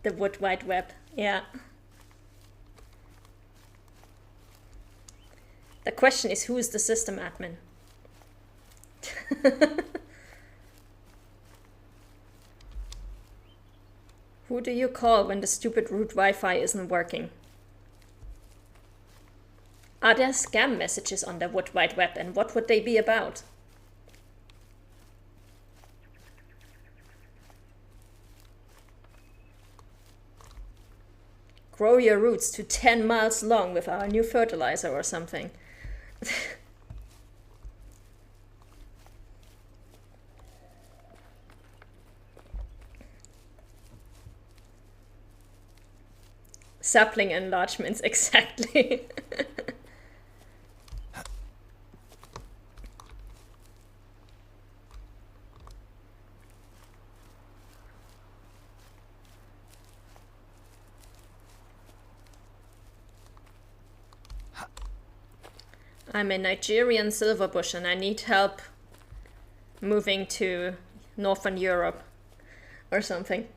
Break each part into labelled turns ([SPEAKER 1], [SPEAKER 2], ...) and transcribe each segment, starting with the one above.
[SPEAKER 1] The Wood Wide Web, yeah. The question is, who is the system admin? Who do you call when the stupid root Wi-Fi isn't working? Are there scam messages on the Wood Wide Web, and what would they be about? Grow your roots to 10 miles long with our new fertilizer or something. Sapling enlargements, exactly. I'm a Nigerian silverbush and I need help moving to Northern Europe or something.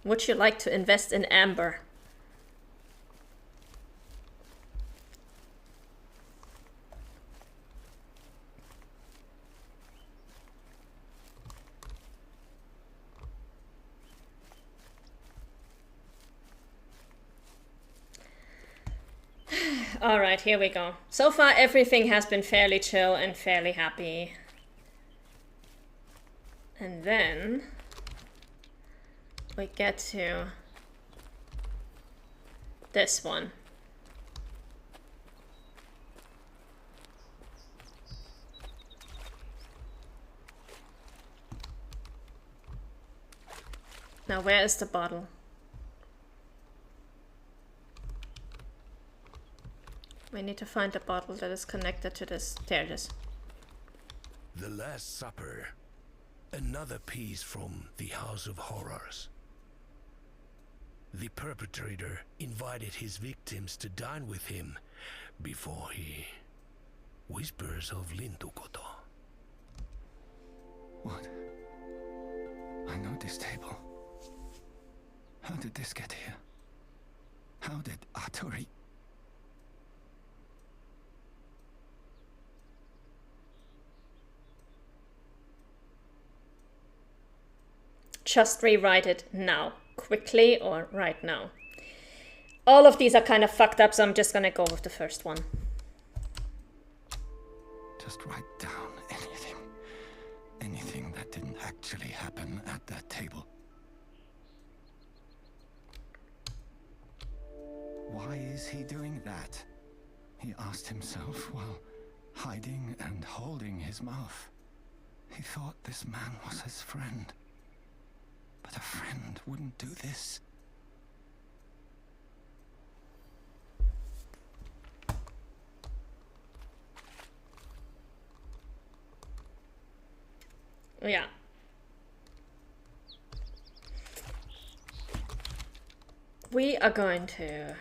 [SPEAKER 1] Would you like to invest in amber? All right, here we go. So far, everything has been fairly chill and fairly happy. And then we get to this one. Now, where is the bottle? We need to find a bottle that is connected to this. There it is.
[SPEAKER 2] The Last Supper. Another piece from the House of Horrors. The perpetrator invited his victims to dine with him before he... Whispers of Lintukoto.
[SPEAKER 3] What? I know this table. How did this get here? How did Atori...
[SPEAKER 1] Just rewrite it now. Quickly or right now. All of these are kind of fucked up, so I'm just gonna go with the first one.
[SPEAKER 3] Just write down anything. Anything that didn't actually happen at that table. Why is he doing that? He asked himself while hiding and holding his mouth. He thought this man was his friend. But a friend wouldn't do this.
[SPEAKER 1] Yeah. We are going to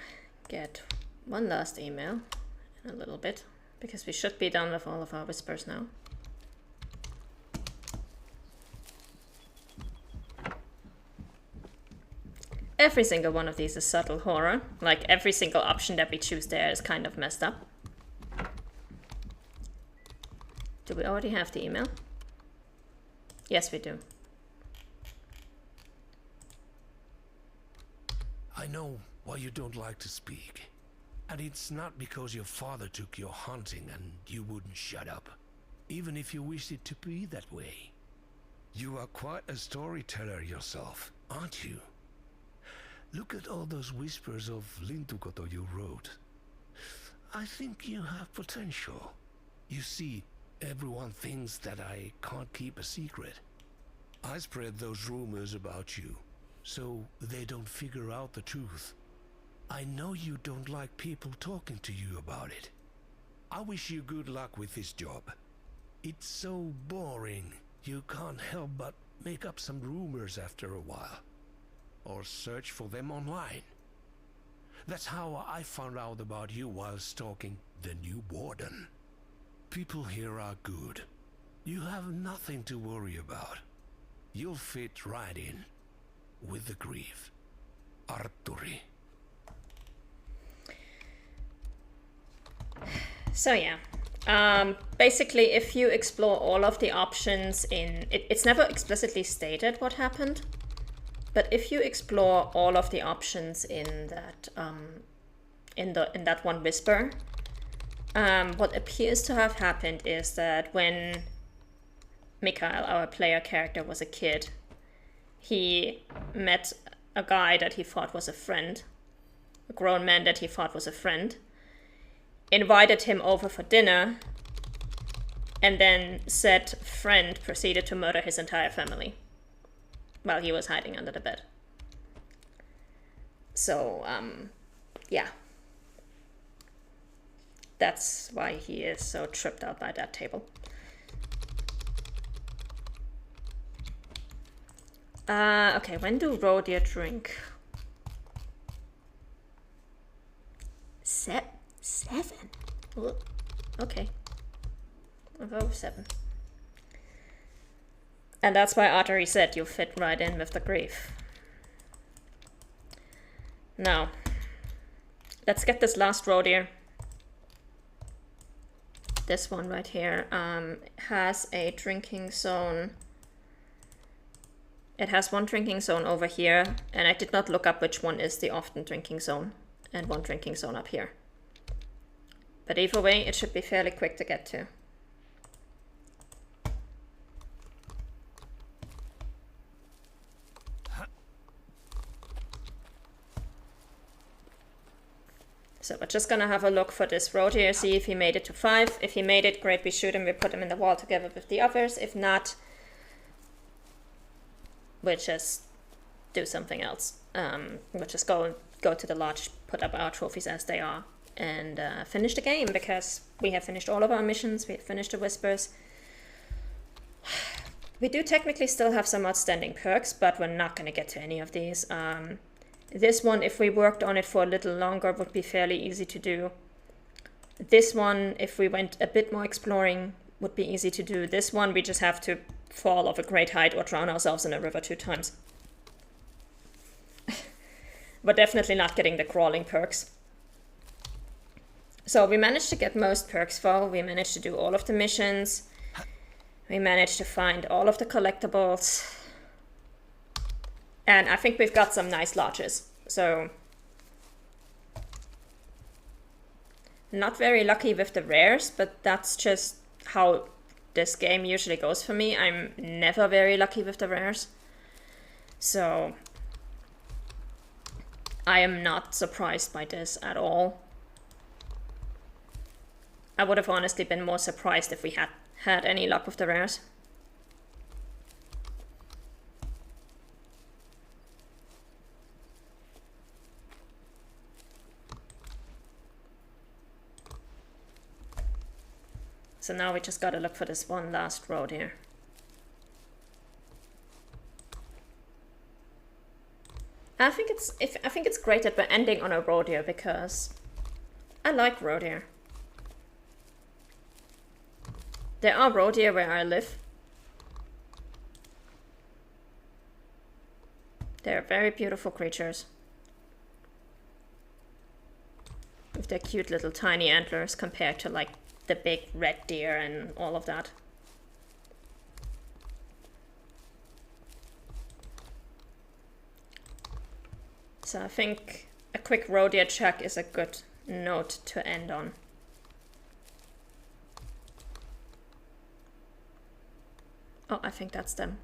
[SPEAKER 1] get one last email in a little bit, because we should be done with all of our whispers now. Every single one of these is subtle horror. Like, every single option that we choose there is kind of messed up. Do we already have the email? Yes, we do.
[SPEAKER 2] I know why you don't like to speak. And it's not because your father took you hunting and you wouldn't shut up. Even if you wished it to be that way. You are quite a storyteller yourself, aren't you? Look at all those whispers of Lintukoto you wrote. I think you have potential. You see, everyone thinks that I can't keep a secret. I spread those rumors about you, so they don't figure out the truth. I know you don't like people talking to you about it. I wish you good luck with this job. It's so boring, you can't help but make up some rumors after a while. Or search for them online. That's how I found out about you while stalking the new warden. people here are good. You have nothing to worry about. You'll fit right in with the grief. Arturi.
[SPEAKER 1] So yeah, basically if you explore all of the options in... It's never explicitly stated what happened, but if you explore all of the options in that in that one whisper, what appears to have happened is that when Mikhail, our player character, was a kid, he met a guy that he thought was a friend, a grown man that he thought was a friend, invited him over for dinner, and then said friend proceeded to murder his entire family while he was hiding under the bed. So, yeah. That's why he is so tripped out by that table. Okay, when do Rodia drink? Seven? Ooh, okay. I'll go with 7. And that's why Artery said you fit right in with the grief. Now, let's get this last Rodia. This one right here has a drinking zone. It has one drinking zone over here, and I did not look up which one is the often drinking zone, and one drinking zone up here. But either way, it should be fairly quick to get to. So we're just gonna have a look for this road here, see if he made it to 5. If he made it, great, we shoot him, we put him in the wall together with the others. If not, we'll just do something else. We'll just go to the lodge, put up our trophies as they are, and finish the game, because we have finished all of our missions, we have finished the whispers. We do technically still have some outstanding perks, but we're not going to get to any of these. This one, if we worked on it for a little longer, would be fairly easy to do. This one, if we went a bit more exploring, would be easy to do. This one, we just have to fall off a great height or drown ourselves in a river 2 times. But definitely not getting the crawling perks. So we managed to get most perks full. We managed to do all of the missions. We managed to find all of the collectibles. And I think we've got some nice lodges. So not very lucky with the rares, but that's just how this game usually goes for me. I'm never very lucky with the rares. So I am not surprised by this at all. I would have honestly been more surprised if we had had any luck with the rares. So now we just gotta look for this one last road here. I think it's great that we're ending on a road here, because I like road here. There are road here where I live. They're very beautiful creatures. With their cute little tiny antlers compared to like the big red deer and all of that. So I think a quick road deer check is a good note to end on. Oh, I think that's them.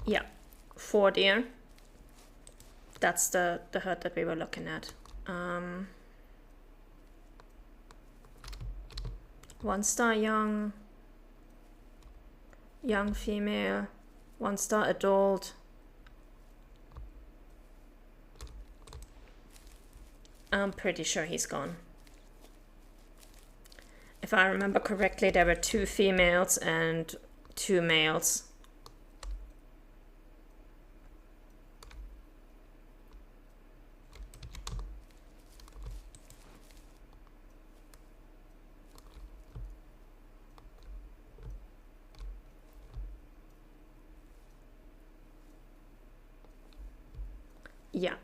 [SPEAKER 1] Yeah, 4 deer. That's the herd that we were looking at. 1 star young female, 1 star adult. I'm pretty sure he's gone. If I remember correctly, there were 2 females and 2 males. Yeah.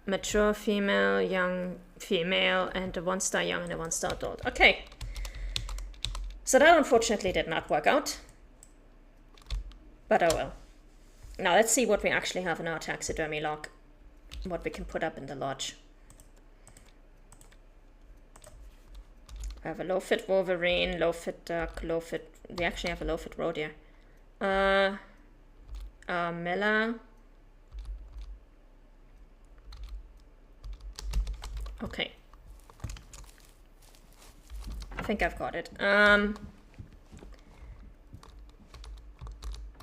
[SPEAKER 1] Mature female, young female, and a 1-star young and a 1-star adult. Okay. So that unfortunately did not work out. But oh well. Now let's see what we actually have in our taxidermy log. What we can put up in the lodge. I have a low-fit wolverine, low-fit duck, low-fit... We actually have a low-fit roe deer. Miller. Okay. I think I've got it.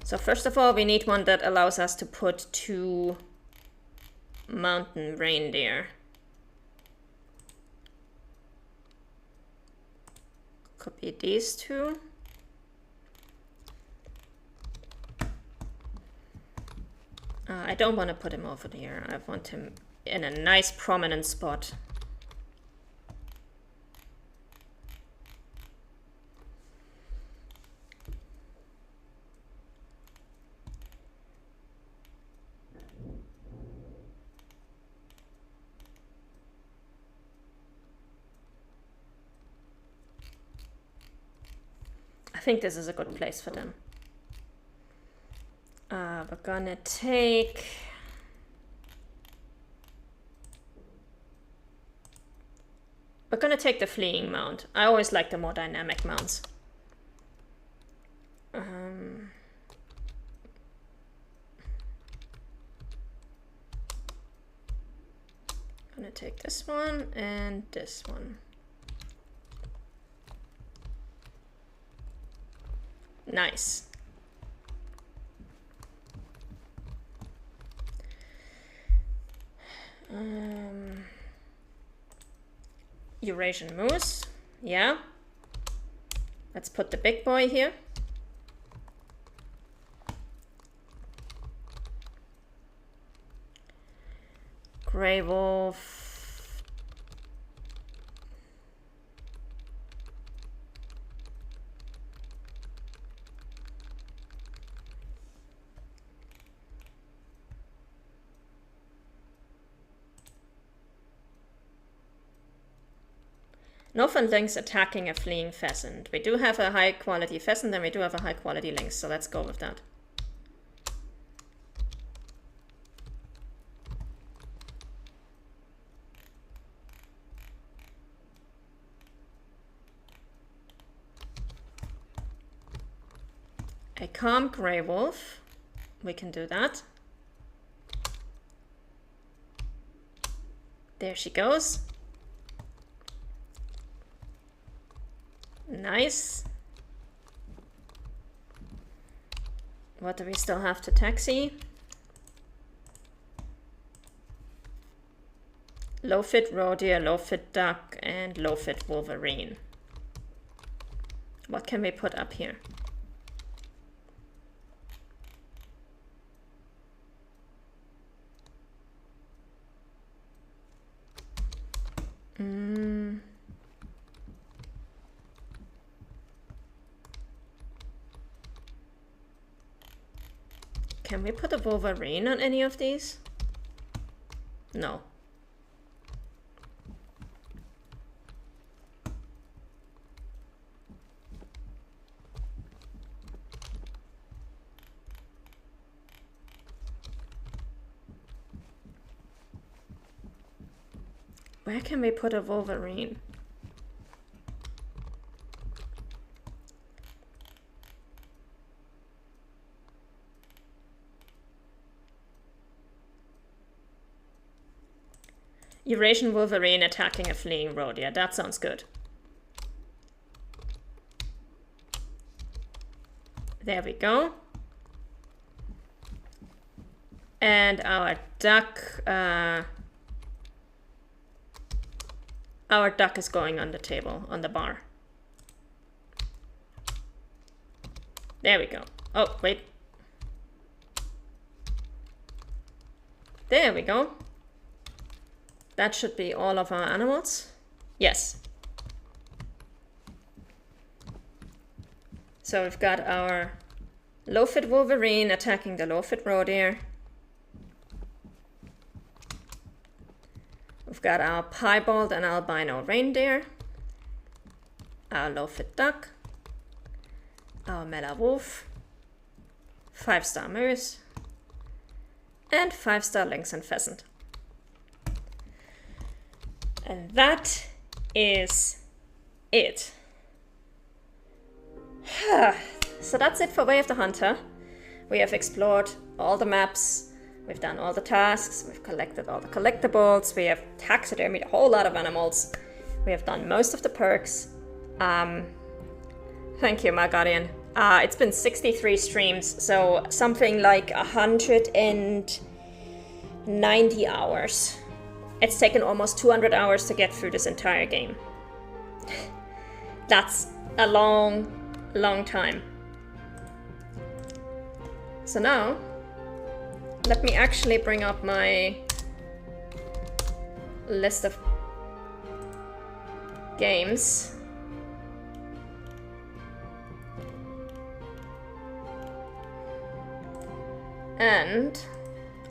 [SPEAKER 1] So first of all, we need one that allows us to put 2 mountain reindeer. Could be these 2. I don't want to put him over here. I want him in a nice prominent spot. I think this is a good place for them. We're gonna take... We're gonna take the fleeing mount. I always like the more dynamic mounts. Gonna take this one and this one. Nice. Eurasian moose, yeah. Let's put the big boy here. Grey wolf. Northern lynx attacking a fleeing pheasant. We do have a high quality pheasant and we do have a high quality lynx, so let's go with that. A calm grey wolf. We can do that. There she goes. Nice. What do we still have to taxi? Low-fit roe deer, low-fit duck, and low-fit wolverine. What can we put up here? Can we put a wolverine on any of these? No. Where can we put a wolverine? Eurasian wolverine attacking a fleeing roe deer. That sounds good. There we go. And our duck is going on the table, on the bar. There we go. Oh, wait. There we go. That should be all of our animals. Yes. So we've got our low-fit wolverine attacking the low-fit roe deer. We've got our piebald and albino reindeer. Our low-fit duck. Our mela wolf. 5-star moose. And 5-star lynx and pheasant. And that is it. So that's it for Way of the Hunter. We have explored all the maps, we've done all the tasks, we've collected all the collectibles, we have taxidermied a whole lot of animals, we have done most of the perks. Thank you, my guardian. It's been 63 streams, so something like 190 hours. It's taken almost 200 hours to get through this entire game. That's a long time. So now, let me actually bring up my list of games. And,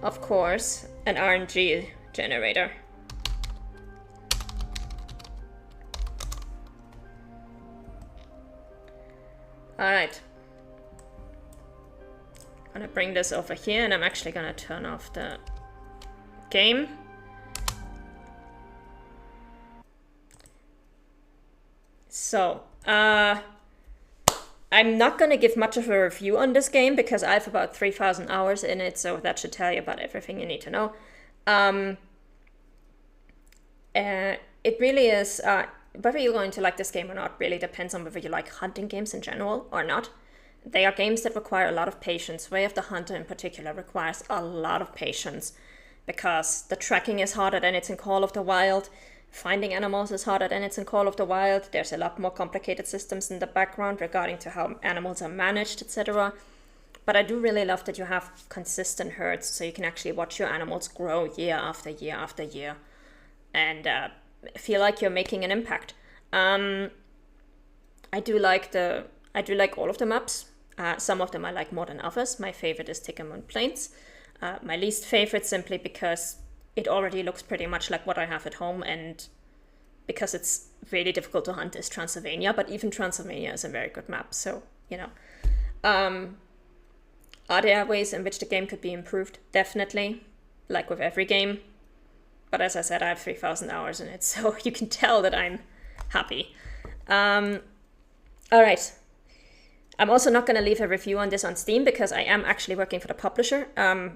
[SPEAKER 1] of course, an RNG generator. Alright. I'm gonna bring this over here and I'm actually gonna turn off the game. So, I'm not gonna give much of a review on this game because I have about 3,000 hours in it, so that should tell you about everything you need to know. It really is, whether you're going to like this game or not really depends on whether you like hunting games in general or not. They are games that require a lot of patience. Way of the Hunter in particular requires a lot of patience because the tracking is harder than it's in Call of the Wild. Finding animals is harder than it's in Call of the Wild. There's a lot more complicated systems in the background regarding to how animals are managed, etc. But I do really love that you have consistent herds so you can actually watch your animals grow year after year after year and feel like you're making an impact. I do like all of the maps. Some of them I like more than others. My favorite is Tickermoon Plains. My least favorite simply because it already looks pretty much like what I have at home, and because it's really difficult to hunt is Transylvania, but even Transylvania is a very good map, so, you know. Are there ways in which the game could be improved? Definitely, like with every game. But as I said, I have 3,000 hours in it, so you can tell that I'm happy. Alright. I'm also not going to leave a review on this on Steam because I am actually working for the publisher. I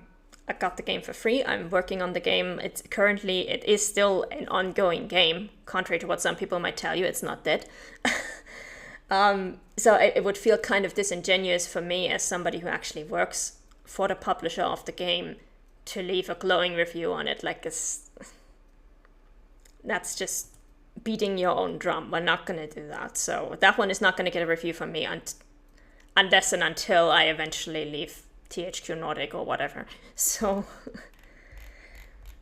[SPEAKER 1] got the game for free. I'm working on the game. It is still an ongoing game. Contrary to what some people might tell you, it's not dead. So it would feel kind of disingenuous for me as somebody who actually works for the publisher of the game to leave a glowing review on it. Like, that's just beating your own drum. We're not going to do that. So that one is not going to get a review from me unless and until I eventually leave THQ Nordic or whatever. So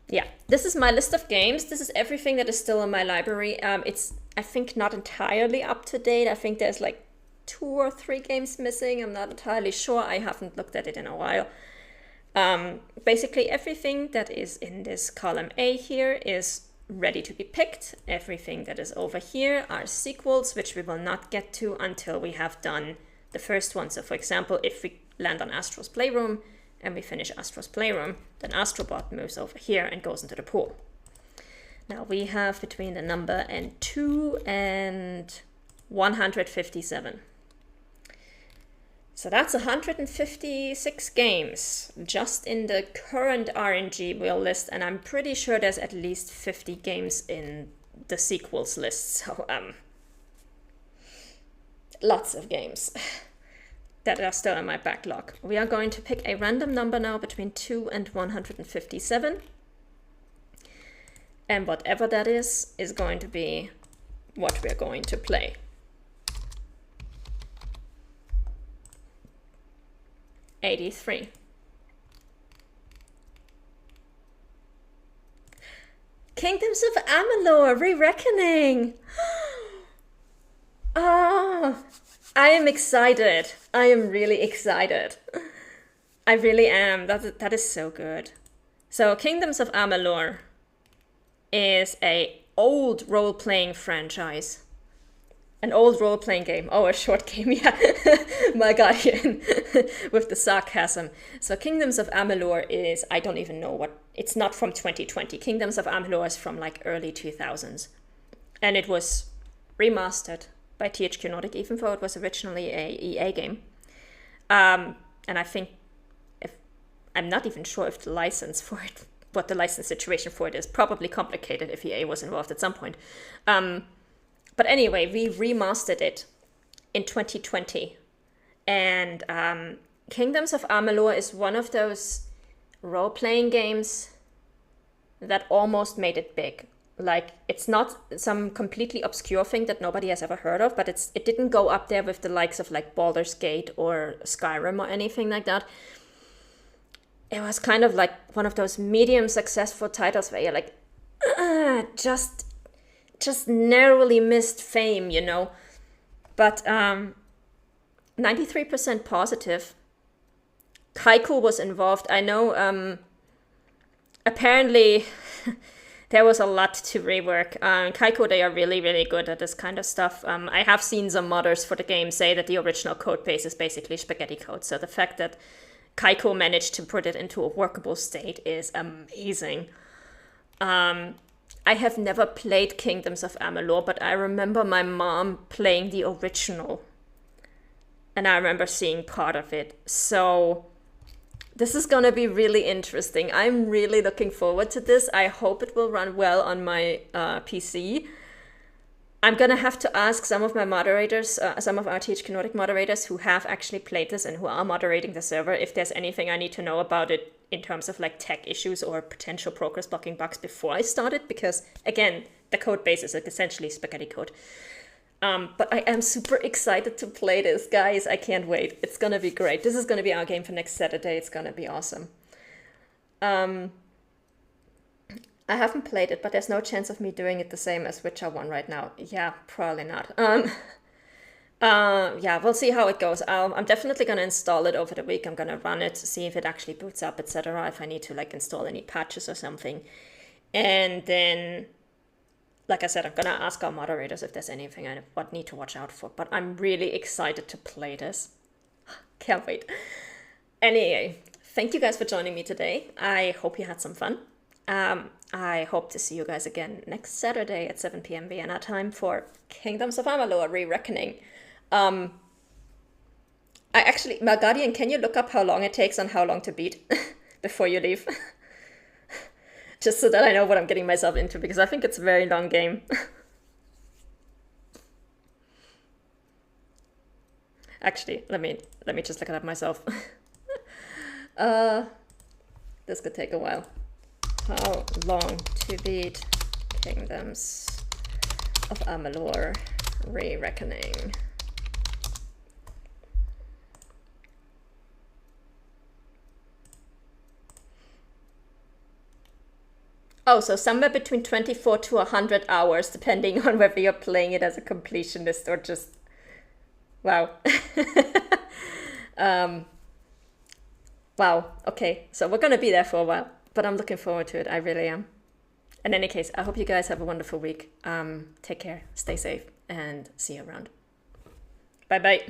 [SPEAKER 1] yeah, this is my list of games. This is everything that is still in my library. It's, I think, not entirely up to date. I think there's like 2 or 3 games missing. I'm not entirely sure. I haven't looked at it in a while. Basically everything that is in this column A here is ready to be picked. Everything that is over here are sequels, which we will not get to until we have done the first one. So for example, if we land on Astro's Playroom and we finish Astro's Playroom, then Astrobot moves over here and goes into the pool. Now we have between the number and 2 and 157. So that's 156 games just in the current RNG wheel list, and I'm pretty sure there's at least 50 games in the sequels list. So lots of games that are still in my backlog. We are going to pick a random number now between 2 and 157. And whatever that is going to be what we're going to play. 83. Kingdoms of Amalur: Re-Reckoning. Oh, I am excited. I am really excited. I really am. That is so good. So Kingdoms of Amalur is a old role-playing franchise. An old role-playing game. Oh, a short game, yeah. My guardian. With the sarcasm. So Kingdoms of Amalur is, I don't even know what, it's not from 2020. Kingdoms of Amalur is from like early 2000s. And it was remastered by THQ Nordic, even though it was originally a EA game. And I think, I'm not even sure if the license for it, what the license situation for it is. Probably complicated if EA was involved at some point. But anyway, we remastered it in 2020. And Kingdoms of Amalur is one of those role-playing games that almost made it big. Like, it's not some completely obscure thing that nobody has ever heard of, but it didn't go up there with the likes of like Baldur's Gate or Skyrim or anything like that. It was kind of like one of those medium successful titles where you're like, just narrowly missed fame, you know. But 93% positive. Kaiko was involved. I know apparently there was a lot to rework. Kaiko, they are really, really good at this kind of stuff. I have seen some modders for the game say that the original code base is basically spaghetti code. So the fact that Kaiko managed to put it into a workable state is amazing. I have never played Kingdoms of Amalur, but I remember my mom playing the original. And I remember seeing part of it. So this is going to be really interesting. I'm really looking forward to this. I hope it will run well on my PC. I'm going to have to ask some of my moderators, some of our THQ Nordic moderators who have actually played this and who are moderating the server, if there's anything I need to know about it in terms of like tech issues or potential progress blocking bugs before I start it, because again, the code base is essentially spaghetti code. But I am super excited to play this, guys. I can't wait. It's going to be great. This is going to be our game for next Saturday. It's going to be awesome. I haven't played it, but there's no chance of me doing it the same as Witcher 1 right now. Yeah, probably not. Yeah, we'll see how it goes. I'm definitely going to install it over the week. I'm going to run it, see if it actually boots up, etc. If I need to like install any patches or something. And then, like I said, I'm going to ask our moderators if there's anything I need to watch out for. But I'm really excited to play this. Can't wait. Anyway, thank you guys for joining me today. I hope you had some fun. I hope to see you guys again next Saturday at 7 p.m. Vienna time for Kingdoms of Amalur: Re-Reckoning. I actually, Guardian, can you look up how long it takes and how long to beat before you leave? Just so that I know what I'm getting myself into, because I think it's a very long game. Actually, let me just look it up myself. This could take a while. How long to beat Kingdoms of Amalur: Re-Reckoning? Oh, so somewhere between 24 to 100 hours, depending on whether you're playing it as a completionist or just... Wow. Wow, okay, so we're gonna be there for a while. But I'm looking forward to it. I really am. In any case, I hope you guys have a wonderful week. Take care, stay safe, and see you around. Bye-bye.